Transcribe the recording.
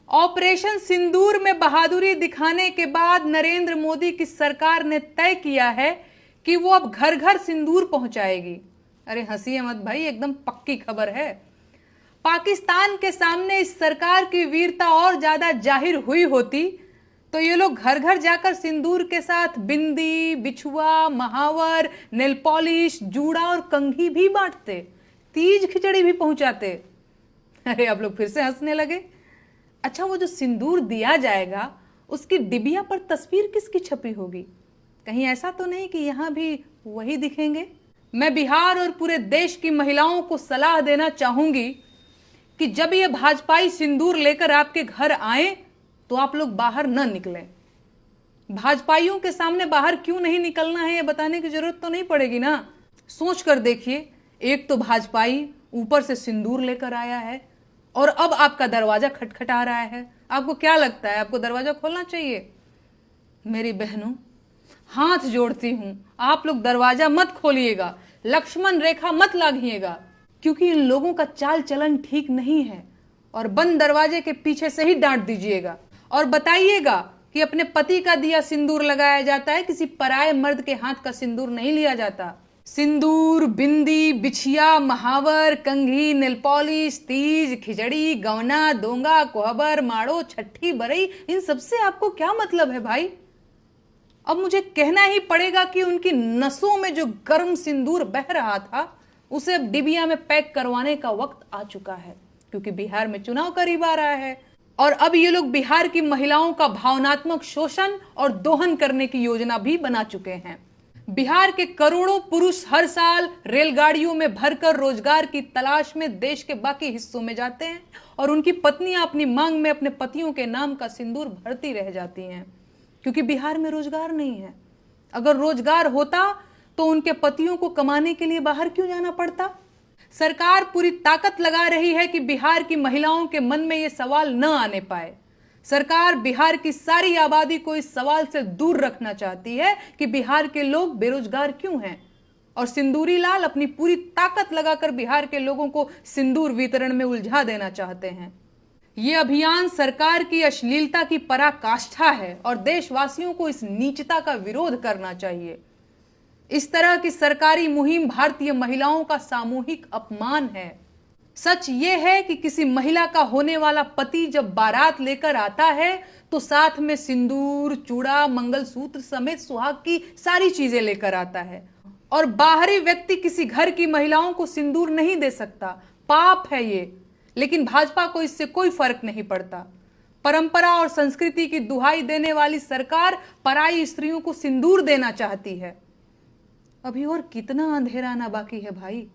Operation सिंदूर में बहादुरी दिखाने के बाद नरेंद्र मोदी की सरकार ने तय किया है कि वो अब घर घर सिंदूर पहुंचाएगी। अरे हंसिए मत भाई, एकदम पक्की खबर है। पाकिस्तान के सामने इस सरकार की वीरता और ज्यादा जाहिर हुई होती तो ये लोग घर घर जाकर सिंदूर के साथ बिंदी, बिछुआ, महावर, नेल पॉलिश, जूड़ा और कंघी भी बांटते, तीज खिचड़ी भी पहुंचाते। अरे आप लोग फिर से हंसने लगे। अच्छा, वो जो सिंदूर दिया जाएगा उसकी डिबिया पर तस्वीर किसकी छपी होगी? कहीं ऐसा तो नहीं कि यहां भी वही दिखेंगे? मैं बिहार और पूरे देश की महिलाओं को सलाह देना चाहूंगी कि जब ये भाजपाई सिंदूर लेकर आपके घर आए तो आप लोग बाहर न निकलें। भाजपाइयों के सामने बाहर क्यों नहीं निकलना है ये बताने की जरूरत तो नहीं पड़ेगी ना। सोच कर देखिए, एक तो भाजपाई ऊपर से सिंदूर लेकर आया है और अब आपका दरवाजा खटखटा रहा है। आपको क्या लगता है, आपको दरवाजा खोलना चाहिए? मेरी बहनों, हाथ जोड़ती हूं, आप लोग दरवाजा मत खोलिएगा, लक्ष्मण रेखा मत लागिएगा, क्योंकि इन लोगों का चाल चलन ठीक नहीं है। और बंद दरवाजे के पीछे से ही डांट दीजिएगा और बताइएगा कि अपने पति का दिया सिंदूर लगाया जाता है, किसी पराये मर्द के हाथ का सिंदूर नहीं लिया जाता। सिंदूर, बिंदी, बिछिया, महावर, कंघी, नेल पॉलिश, तीज, खिचड़ी, गवना, दोंगा, कोहबर, माड़ो, छठी, बरई, इन सबसे आपको क्या मतलब है भाई? अब मुझे कहना ही पड़ेगा कि उनकी नसों में जो गर्म सिंदूर बह रहा था उसे अब डिबिया में पैक करवाने का वक्त आ चुका है, क्योंकि बिहार में चुनाव करीब आ रहा है और अब ये लोग बिहार की महिलाओं का भावनात्मक शोषण और दोहन करने की योजना भी बना चुके हैं। बिहार के करोड़ों पुरुष हर साल रेलगाड़ियों में भरकर रोजगार की तलाश में देश के बाकी हिस्सों में जाते हैं और उनकी पत्नियां अपनी मांग में अपने पतियों के नाम का सिंदूर भरती रह जाती हैं, क्योंकि बिहार में रोजगार नहीं है। अगर रोजगार होता तो उनके पतियों को कमाने के लिए बाहर क्यों जाना पड़ता? सरकार पूरी ताकत लगा रही है कि बिहार की महिलाओं के मन में यह सवाल न आने पाए। सरकार बिहार की सारी आबादी को इस सवाल से दूर रखना चाहती है कि बिहार के लोग बेरोजगार क्यों हैं, और सिंदूरी लाल अपनी पूरी ताकत लगाकर बिहार के लोगों को सिंदूर वितरण में उलझा देना चाहते हैं। ये अभियान सरकार की अश्लीलता की पराकाष्ठा है और देशवासियों को इस नीचता का विरोध करना चाहिए। इस तरह की सरकारी मुहिम भारतीय महिलाओं का सामूहिक अपमान है। सच ये है कि किसी महिला का होने वाला पति जब बारात लेकर आता है तो साथ में सिंदूर, चूड़ा, मंगलसूत्र समेत सुहाग की सारी चीजें लेकर आता है, और बाहरी व्यक्ति किसी घर की महिलाओं को सिंदूर नहीं दे सकता। पाप है ये, लेकिन भाजपा को इससे कोई फर्क नहीं पड़ता। परंपरा और संस्कृति की दुहाई देने वाली सरकार पराई स्त्रियों को सिंदूर देना चाहती है। अभी और कितना अंधेरा आना बाकी है भाई।